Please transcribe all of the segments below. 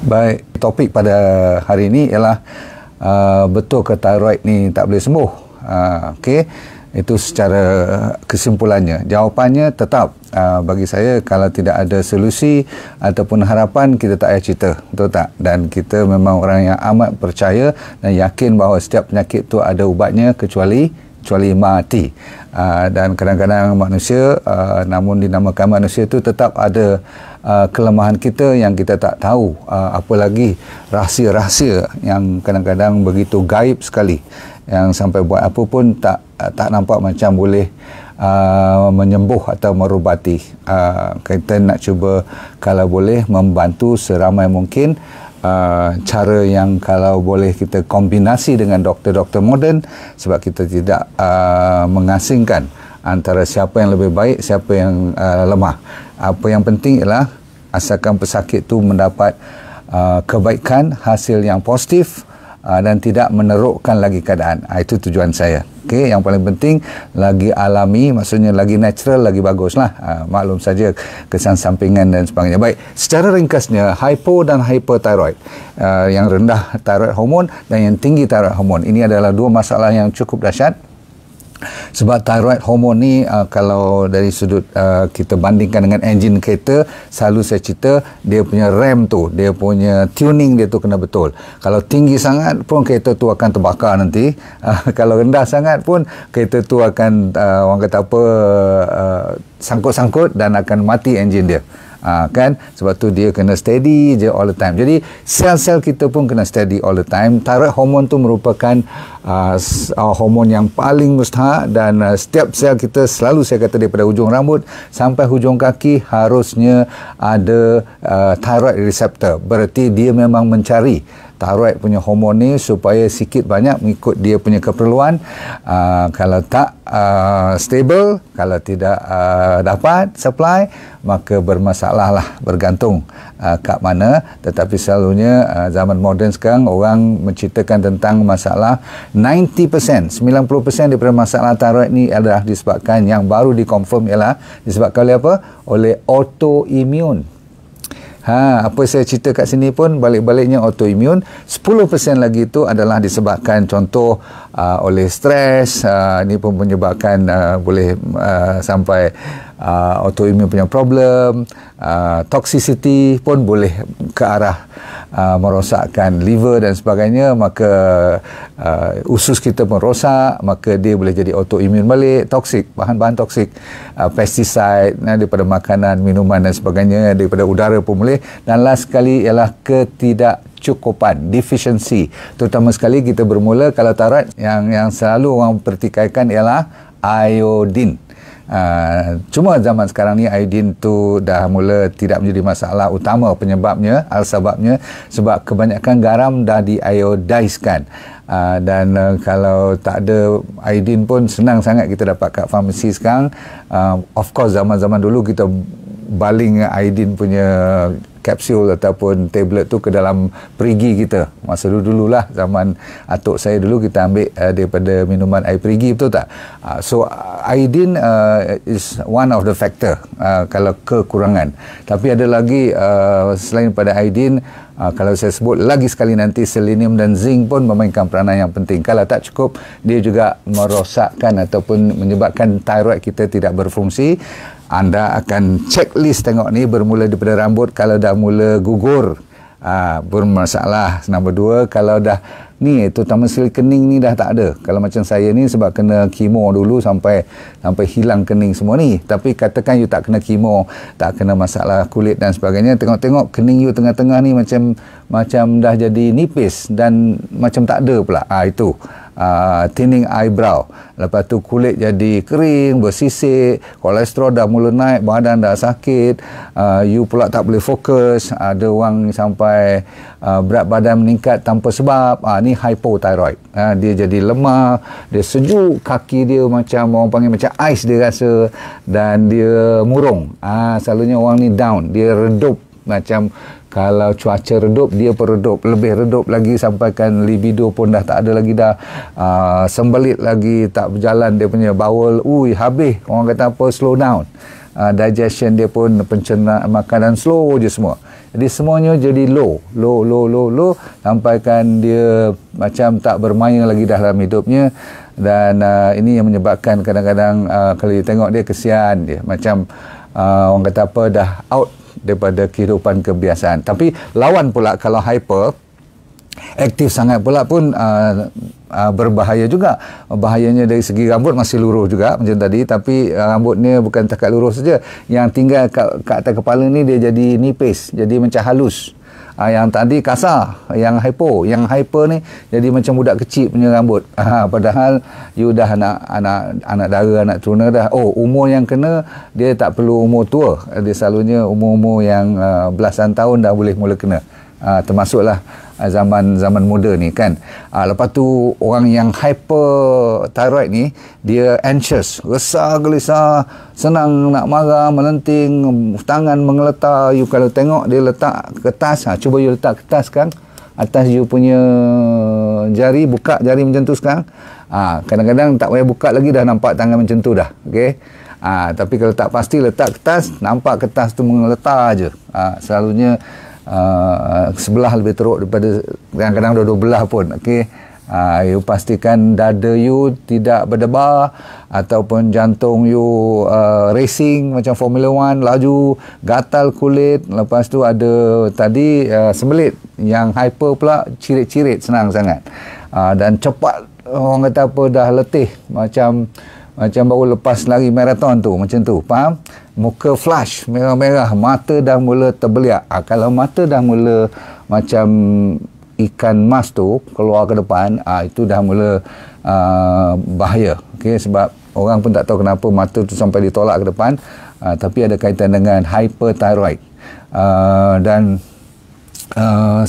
Baik, topik pada hari ini ialah betul ke thyroid ni tak boleh sembuh? Okey, itu secara kesimpulannya. Jawapannya tetap bagi saya, kalau tidak ada solusi ataupun harapan, kita tak payah cerita, betul tak? Dan kita memang orang yang amat percaya dan yakin bahawa setiap penyakit tu ada ubatnya kecuali mati. Dan kadang-kadang manusia, namun dinamakan manusia tu, tetap ada kelemahan kita yang kita tak tahu, apalagi rahsia-rahsia yang kadang-kadang begitu gaib sekali, yang sampai buat apa pun tak nampak macam boleh menyembuh atau merubati. Kita nak cuba kalau boleh membantu seramai mungkin. Cara yang kalau boleh kita kombinasi dengan doktor-doktor moden, sebab kita tidak mengasingkan antara siapa yang lebih baik, siapa yang lemah. Apa yang penting ialah asalkan pesakit tu mendapat kebaikan, hasil yang positif, dan tidak menerukkan lagi keadaan. Itu tujuan saya. Okey, yang paling penting lagi alami, maksudnya lagi natural, lagi baguslah. Maklum saja kesan sampingan dan sebagainya. Baik, secara ringkasnya, hypo dan hyperthyroid, yang rendah thyroid hormon dan yang tinggi thyroid hormon, ini adalah dua masalah yang cukup dahsyat. Sebab thyroid hormon ni, kalau dari sudut kita bandingkan dengan enjin kereta, selalu saya cerita dia punya rem tu, dia punya tuning dia tu kena betul. Kalau tinggi sangat pun kereta tu akan terbakar nanti. Kalau rendah sangat pun kereta tu akan orang kata apa, sangkut-sangkut dan akan mati enjin dia. Kan, sebab tu dia kena steady je all the time. Jadi sel-sel kita pun kena steady all the time. Thyroid hormon tu merupakan hormon yang paling mustahak, dan setiap sel kita, selalu saya kata, daripada hujung rambut sampai hujung kaki harusnya ada thyroid receptor. Berarti dia memang mencari thyroid punya hormon ni supaya sikit banyak mengikut dia punya keperluan. Kalau tak stable, kalau tidak dapat supply, maka bermasalah lah, bergantung kat mana. Tetapi selalunya zaman moden sekarang orang menceritakan tentang masalah 90%, 90% daripada masalah thyroid ni adalah disebabkan, yang baru dikonfirm ialah disebabkan oleh apa? Oleh autoimmune. Apa saya cerita kat sini pun balik-baliknya autoimmune. 10% lagi itu adalah disebabkan contoh oleh stres. Ini pun menyebabkan boleh sampai autoimmune punya problem. Toxicity pun boleh ke arah merosakkan liver dan sebagainya. Maka usus kita pun rosak, maka dia boleh jadi autoimmune balik. Toksik, bahan-bahan toksik, pesticide daripada makanan, minuman dan sebagainya, daripada udara pun boleh. Dan last sekali ialah ketidakcukupan, deficiency. Terutama sekali kita bermula, kalau thyroid, yang selalu orang pertikaikan ialah iodine. Cuma zaman sekarang ni iodine tu dah mula tidak menjadi masalah utama penyebabnya, sebabnya sebab kebanyakan garam dah diiodiskan. Dan kalau tak ada iodine pun senang sangat kita dapat kat farmasi sekarang. Of course zaman-zaman dulu kita baling iodine punya kapsul ataupun tablet tu ke dalam perigi kita. Masa dulu-dululah, zaman atuk saya dulu, kita ambil daripada minuman air perigi, betul tak? So iodine is one of the factor kalau kekurangan. Tapi ada lagi selain pada iodine, kalau saya sebut lagi sekali nanti, selenium dan zinc pun memainkan peranan yang penting. Kalau tak cukup, dia juga merosakkan ataupun menyebabkan thyroid kita tidak berfungsi. Anda akan checklist tengok ni, bermula daripada rambut. Kalau dah mula gugur, bermasalah. Nombor 2, kalau dah ni, terutama sekali kening ni dah tak ada. Kalau macam saya ni, sebab kena kemo dulu sampai hilang kening semua ni. Tapi katakan you tak kena kemo, tak kena masalah kulit dan sebagainya, tengok-tengok kening you tengah-tengah ni macam dah jadi nipis dan macam tak ada pula. Itu thinning eyebrow. Lepas tu kulit jadi kering, bersisik, kolesterol dah mula naik, badan dah sakit, you pula tak boleh fokus. Ada orang sampai berat badan meningkat tanpa sebab. Ni hypothyroid. Dia jadi lemah, dia sejuk, kaki dia macam orang panggil macam ais dia rasa, dan dia murung. Selalunya orang ni down, dia redup. Macam kalau cuaca redup, dia pun redup, lebih redup lagi, sampaikan libido pun dah tak ada lagi dah. Sembelit lagi, tak berjalan dia punya bowel, habis, orang kata apa, slow down. digestion dia pun, pencernaan makanan slow je semua. Jadi semuanya jadi low sampaikan dia macam tak bermaya lagi dalam hidupnya. Dan ini yang menyebabkan kadang-kadang kalau dia tengok dia kesian dia, macam orang kata apa, dah out daripada kehidupan kebiasaan. Tapi lawan pula kalau hyper aktif sangat pula pun berbahaya juga. Bahayanya dari segi rambut masih lurus juga macam tadi, tapi rambutnya bukan takat lurus saja, yang tinggal kat atas kepala ni dia jadi nipis, jadi macam halus. Yang tadi kasar, yang hyper ni jadi macam budak kecil punya rambut. Padahal you dah anak dara, anak turuna dah. Umur yang kena dia tak perlu umur tua, dia selalunya umur-umur yang belasan tahun dah boleh mula kena. Termasuklah zaman muda ni kan. Lepas tu orang yang hyperthyroid ni dia anxious, resah, gelisah, senang nak marah, melenting, tangan mengeletar. You kalau tengok dia letak kertas, cuba you letak kertas kan atas you punya jari, buka jari macam tu sekarang. Kadang-kadang tak payah buka lagi dah nampak tangan macam tu dah. Okey. Tapi kalau tak pasti letak kertas, nampak kertas tu mengeletar je. Selalunya sebelah lebih teruk daripada, kadang-kadang dua belah pun. Okey. You pastikan dada you tidak berdebar ataupun jantung you racing macam Formula 1, laju, gatal kulit. Lepas tu ada tadi sembelit, yang hyper pula cirit-cirit senang sangat. Dan cepat, orang kata apa, dah letih macam baru lepas lari maraton tu, macam tu, faham? Muka flash, merah-merah, mata dah mula terbeliak. Kalau mata dah mula macam ikan mas tu keluar ke depan, itu dah mula bahaya. Okay? Sebab orang pun tak tahu kenapa mata tu sampai ditolak ke depan, tapi ada kaitan dengan hyperthyroid. Dan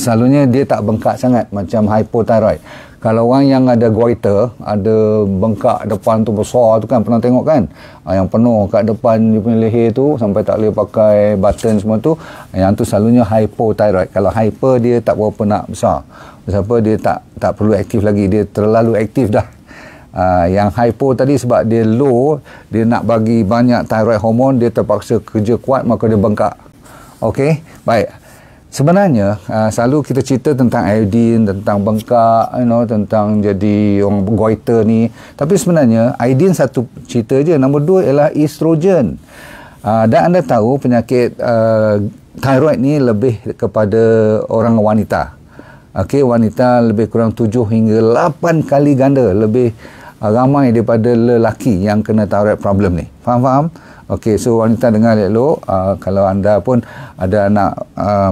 selalunya dia tak bengkak sangat macam hypothyroid. Kalau orang yang ada goiter, ada bengkak depan tu besar tu kan, pernah tengok kan, yang penuh kat depan dia punya leher tu sampai tak boleh pakai button semua tu, yang tu selalunya hypothyroid. Kalau hyper dia tak berapa nak besar, sebab dia tak perlu aktif lagi, dia terlalu aktif dah. Yang hypo tadi sebab dia low, dia nak bagi banyak thyroid hormon, dia terpaksa kerja kuat, maka dia bengkak. Okey, baik. Sebenarnya selalu kita cerita tentang iodine, tentang bengkak, tentang jadi orang goiter ni. Tapi sebenarnya iodine satu cerita je. Nombor dua ialah estrogen. Dan anda tahu penyakit thyroid ni lebih kepada orang wanita. Okey, wanita lebih kurang 7 hingga 8 kali ganda lebih ramai daripada lelaki yang kena thyroid problem ni. Faham? Okey, so wanita dengar elok, kalau anda pun ada anak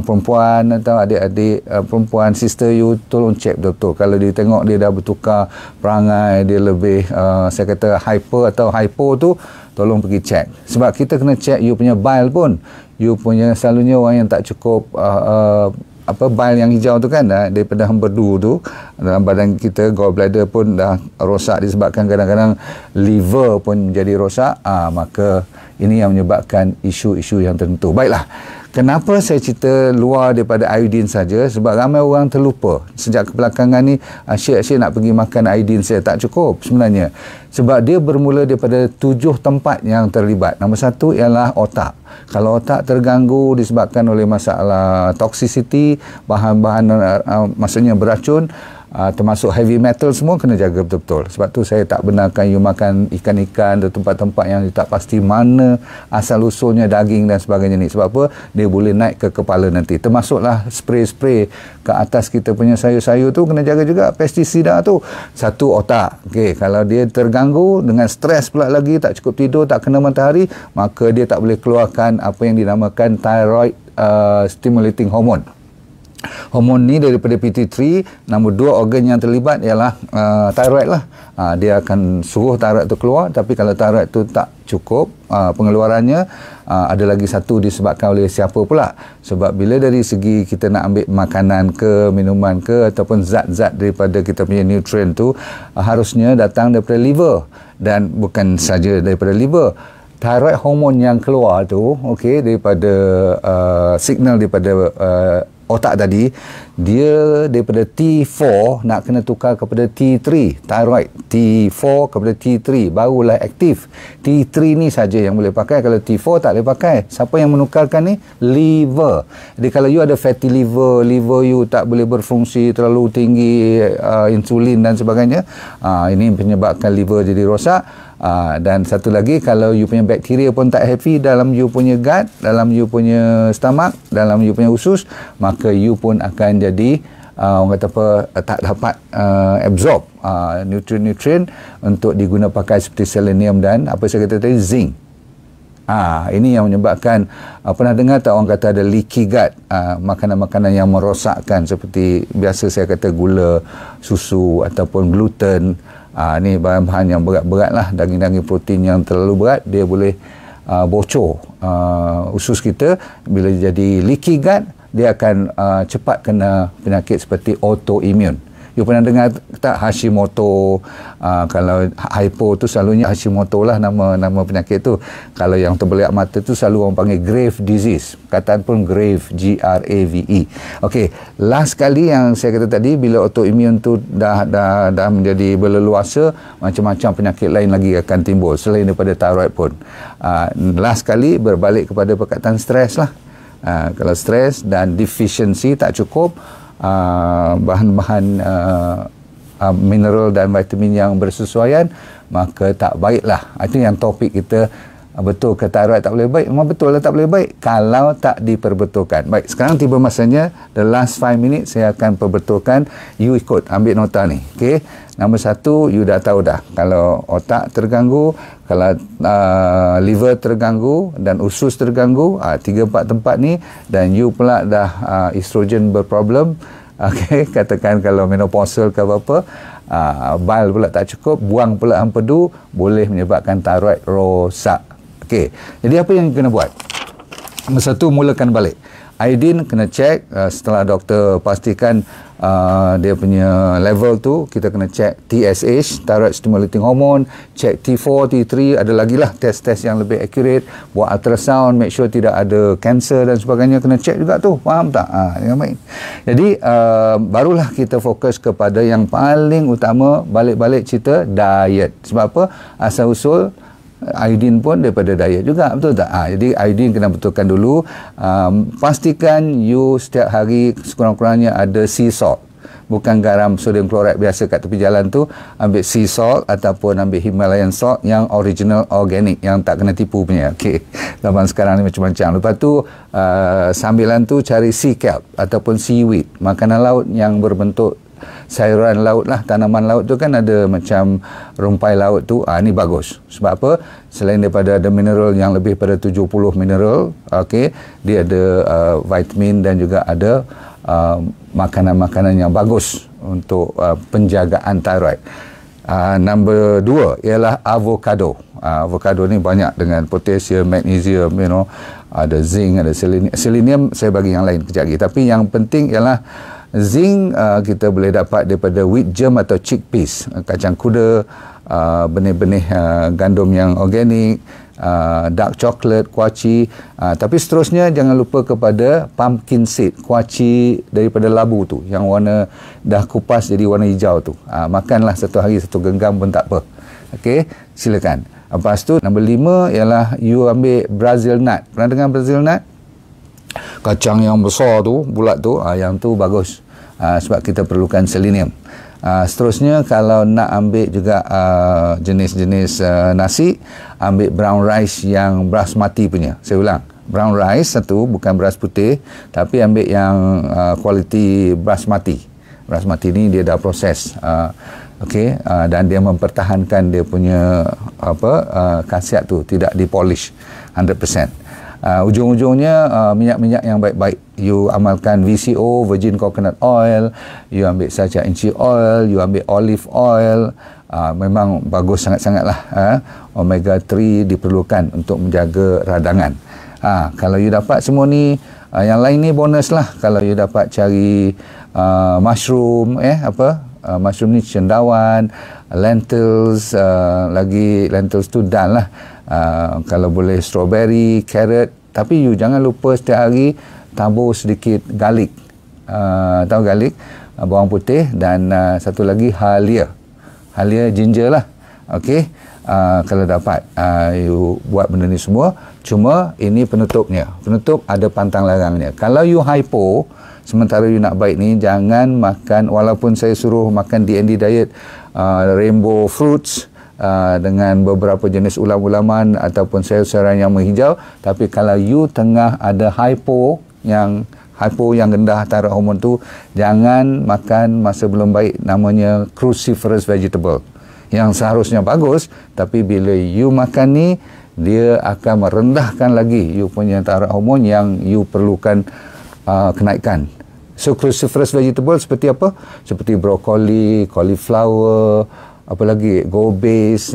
perempuan atau adik-adik perempuan, sister you, tolong check betul-betul. Kalau dia tengok dia dah bertukar perangai, dia lebih saya kata hyper atau hypo tu, tolong pergi check. Sebab kita kena check you punya bile pun. You punya selalunya orang yang tak cukup bile yang hijau tu kan, daripada hempedu tu dalam badan kita, gallbladder pun dah rosak disebabkan kadang-kadang liver pun jadi rosak. Maka ini yang menyebabkan isu-isu yang tertentu. Baiklah, kenapa saya cerita luar daripada iodine saja? Sebab ramai orang terlupa. Sejak kebelakangan ni asyik-asyik nak pergi makan iodine, saya tak cukup sebenarnya. Sebab dia bermula daripada 7 tempat yang terlibat. Nombor 1 ialah otak. Kalau otak terganggu disebabkan oleh masalah toxicity, bahan-bahan maksudnya beracun, termasuk heavy metal, semua kena jaga betul-betul. Sebab tu saya tak benarkan you makan ikan-ikan di tempat-tempat yang tak pasti mana asal usulnya daging dan sebagainya ni. Sebab apa? Dia boleh naik ke kepala nanti. Termasuklah spray-spray ke atas kita punya sayur-sayur tu, kena jaga juga pestisida tu. Satu, otak. Okey, kalau dia terganggu dengan stres pula lagi, tak cukup tidur, tak kena matahari, maka dia tak boleh keluarkan apa yang dinamakan thyroid stimulating hormone. Hormon ni daripada PT3. Nombor 2 organ yang terlibat ialah thyroid lah. Dia akan suruh thyroid tu keluar, tapi kalau thyroid tu tak cukup pengeluarannya, ada lagi satu disebabkan oleh siapa pula. Sebab bila dari segi kita nak ambil makanan ke, minuman ke, ataupun zat-zat daripada kita punya nutrient tu, harusnya datang daripada liver. Dan bukan saja daripada liver, thyroid hormon yang keluar tu, okey, daripada signal daripada otak tadi, dia daripada T4 nak kena tukar kepada T3, thyroid. T4 kepada T3 barulah aktif. T3 ni saja yang boleh pakai, kalau T4 tak boleh pakai. Siapa yang menukarkan ni? Liver. Jadi kalau you ada fatty liver, liver you tak boleh berfungsi, terlalu tinggi insulin dan sebagainya, ini menyebabkan liver jadi rosak. Dan satu lagi, kalau you punya bakteria pun tak happy dalam you punya gut, dalam you punya stomach, dalam you punya usus, maka you pun akan jadi orang kata apa, tak dapat absorb nutrien-nutrien untuk diguna pakai seperti selenium dan apa saya kata tadi, zinc. Ini yang menyebabkan pernah dengar tak orang kata ada leaky gut, makanan-makanan yang merosakkan seperti biasa saya kata gula, susu ataupun gluten. Ni bahan-bahan yang berat-berat lah, daging-daging protein yang terlalu berat, dia boleh bocor usus kita. Bila jadi leaky gut, dia akan cepat kena penyakit seperti autoimmune. You pernah dengar tak Hashimoto? Kalau hypo tu selalunya Hashimoto lah nama penyakit tu. Kalau yang terbeliak mata tu selalu orang panggil grave disease. Kataan pun grave, G-R-A-V-E. Okey, last kali yang saya kata tadi, bila autoimmune tu dah menjadi berleluasa, macam-macam penyakit lain lagi akan timbul selain daripada thyroid pun. Last kali berbalik kepada perkataan stres lah. Kalau stres dan deficiency tak cukup, bahan-bahan mineral dan vitamin yang bersesuaian, maka tak baiklah. Itu yang topik kita. Betul ke thyroid tak boleh baik? Memang betul lah tak boleh baik kalau tak diperbetulkan. Baik, sekarang tiba masanya, the last 5 minutes saya akan perbetulkan. You ikut, ambil nota ni. Okay? Nombor 1, you dah tahu dah. Kalau otak terganggu, kalau liver terganggu dan usus terganggu, 3-4 tempat ni, dan you pula dah estrogen berproblem, okay, katakan kalau menopausal ke apa-apa, bile pula tak cukup, buang pula empedu, boleh menyebabkan thyroid rosak. Okey, jadi apa yang kena buat? Nombor 1, mulakan balik. Iodine kena check, setelah doktor pastikan dia punya level tu, kita kena check TSH, thyroid stimulating hormone, check T4, T3, ada lagi lah test-test yang lebih accurate, buat ultrasound, make sure tidak ada cancer dan sebagainya, kena check juga tu, faham tak? Yang baik. Jadi barulah kita fokus kepada yang paling utama, balik-balik cerita diet. Sebab apa? Asal-usul iodine pun daripada diet juga, betul tak? Jadi iodine kena betulkan dulu. Pastikan you setiap hari sekurang-kurangnya ada sea salt, bukan garam sodium klorat biasa kat tepi jalan tu. Ambil sea salt ataupun ambil Himalayan salt yang original organic, yang tak kena tipu punya. Okey, zaman sekarang ni macam-macam. Lepas tu sambilan tu cari sea kelp ataupun seaweed, makanan laut yang berbentuk sayuran laut lah, tanaman laut tu kan ada macam rumpai laut tu, ni bagus. Sebab apa? Selain daripada ada mineral yang lebih pada 70 mineral, okey, dia ada vitamin dan juga ada makanan-makanan yang bagus untuk penjagaan thyroid. Nombor 2 ialah avocado. Avocado ni banyak dengan potassium, magnesium, ada zinc, ada selenium. Selenium saya bagi yang lain kejap lagi. Tapi yang penting ialah zinc kita boleh dapat daripada wheat germ atau chickpeas, kacang kuda, benih-benih gandum yang organik, dark chocolate, kuaci. Tapi seterusnya jangan lupa kepada pumpkin seed, kuaci daripada labu tu yang warna dah kupas jadi warna hijau tu. Makanlah satu hari satu genggam pun tak apa. Okey, silakan. Lepas tu nombor 5 ialah you ambil Brazil nut. Pernah dengar Brazil nut? Kacang yang besar tu, bulat tu, yang tu bagus, sebab kita perlukan selenium. Seterusnya kalau nak ambil juga jenis-jenis nasi, ambil brown rice yang basmati punya. Saya ulang, brown rice satu, bukan beras putih, tapi ambil yang kualiti basmati. Basmati ni dia dah proses, okey, dan dia mempertahankan dia punya khasiat tu, tidak dipolish 100%. Ujung-ujungnya minyak-minyak yang baik-baik. You amalkan VCO, virgin coconut oil, you ambil saja inchi oil, you ambil olive oil. Memang bagus sangat-sangat lah. Omega 3 diperlukan untuk menjaga radangan. Kalau you dapat semua ni, yang lain ni bonus lah. Kalau you dapat cari mushroom, mushroom ni cendawan, lentils, lagi lentils tu dal lah. Kalau boleh strawberry, carrot, tapi you jangan lupa setiap hari tabur sedikit garlic tahu garlic, bawang putih, dan satu lagi halia ginger lah. Okey, kalau dapat you buat benda ni semua. Cuma ini penutupnya, penutup ada pantang larangnya. Kalau you hypo sementara you nak baik ni, jangan makan, walaupun saya suruh makan DND diet, rainbow fruits dengan beberapa jenis ulam-ulaman ataupun sayur-sayuran yang menghijau, tapi kalau you tengah ada hypo yang rendah taraf hormon tu, jangan makan masa belum baik, namanya cruciferous vegetable yang seharusnya bagus, tapi bila you makan ni, dia akan merendahkan lagi you punya taraf hormon yang you perlukan kenaikan. So cruciferous vegetable seperti apa? Seperti brokoli, cauliflower, apa lagi, gobies,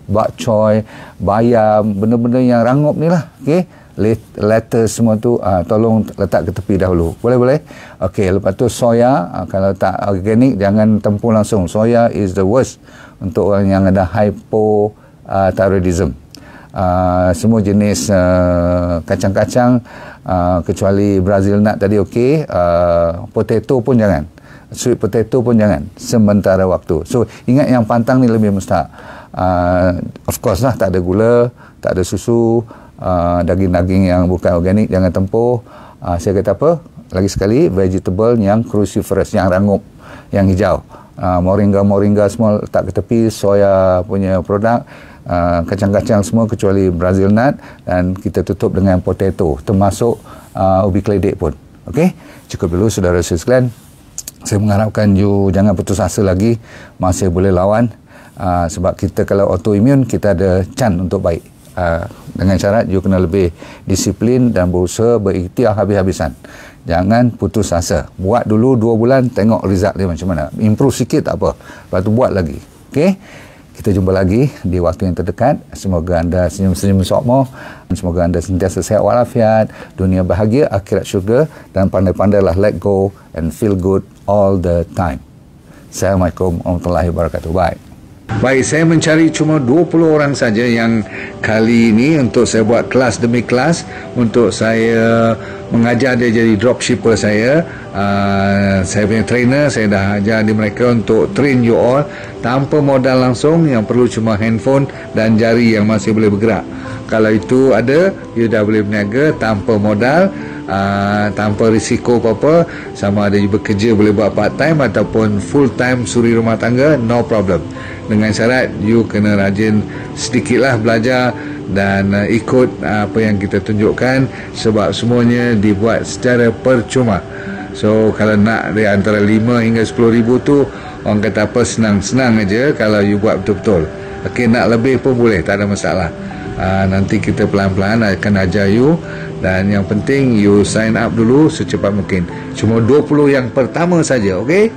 bak choy, bayam, benda-benda yang rangup ni lah. Okey, lettuce semua tu tolong letak ke tepi dahulu. Boleh? Okey, lepas tu soya, kalau tak organik jangan tempur langsung. Soya is the worst untuk orang yang ada hypothyroidism. Semua jenis kacang-kacang kecuali Brazil nut tadi okey, potato pun jangan, sweet potato pun jangan sementara waktu. So ingat yang pantang ni lebih mustahak. Of course lah, tak ada gula, tak ada susu, daging-daging yang bukan organik jangan tempur. Saya kata apa lagi sekali, vegetable yang cruciferous, yang rangup, yang hijau, moringa semua letak ke tepi. Soya punya produk, kacang-kacang semua kecuali Brazil nut, dan kita tutup dengan potato, termasuk ubi keledek pun. Okey, cukup dulu saudara-saudara sekalian. Saya mengharapkan you jangan putus asa lagi, masih boleh lawan, sebab kita kalau autoimmune kita ada chance untuk baik, dengan syarat you kena lebih disiplin dan berusaha berikhtiar habis-habisan. Jangan putus asa, buat dulu 2 bulan, tengok result dia macam mana, improve sikit tak apa, lepas tu buat lagi. Okey, kita jumpa lagi di waktu yang terdekat. Semoga anda senyum-senyum sokmo, semoga anda sentiasa sihat walafiat, dunia bahagia, akhirat syurga, dan pandai-pandailah let go and feel good all the time. Assalamualaikum warahmatullahi wabarakatuh. Bye. Baik, saya mencari cuma 20 orang saja yang kali ini untuk saya buat kelas demi kelas, untuk saya mengajar dia jadi dropshipper saya. Saya punya trainer, saya dah ajar di mereka untuk train you all tanpa modal langsung, yang perlu cuma handphone dan jari yang masih boleh bergerak. Kalau itu ada, you dah boleh berniaga tanpa modal, tanpa risiko apa-apa, sama ada you bekerja boleh buat part time ataupun full time suri rumah tangga, no problem. Dengan syarat you kena rajin sedikitlah belajar dan ikut apa yang kita tunjukkan, sebab semuanya dibuat secara percuma. So kalau nak dari antara 5 hingga 10 ribu tu, orang kata apa, senang-senang aja kalau you buat betul-betul. Okey, nak lebih pun boleh, tak ada masalah. Nanti kita pelan-pelan akan ajar you, dan yang penting you sign up dulu secepat mungkin. Cuma 20 yang pertama saja, okey?